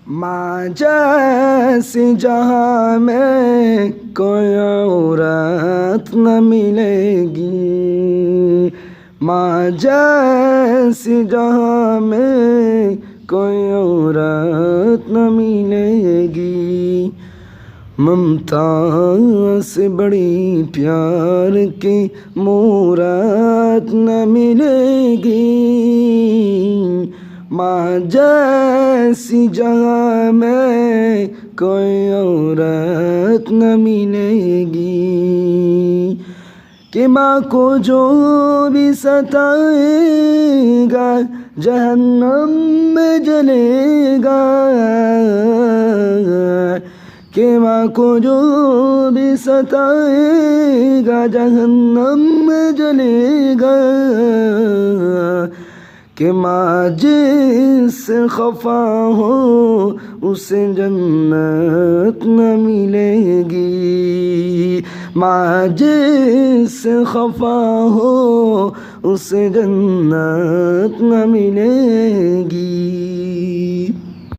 माँ जैसी जहाँ में कोई औरत न मिलेगी, माँ जैसी जहाँ में कोई औरत न मिलेगी। ममता से बड़ी प्यार की मूरत न मिलेगी, माँ जैसी जगह में कोई औरत न मिलेगी। कि माँ को जो भी सताएगा जहन्नम में जलेगा, कि माँ को जो भी सताएगा जहन्नम में जलेगा। कि माँ जिससे खफा हो उसे जन्नत न मिलेगी, माँ जिससे खफा हो उसे जन्नत न मिलेगी।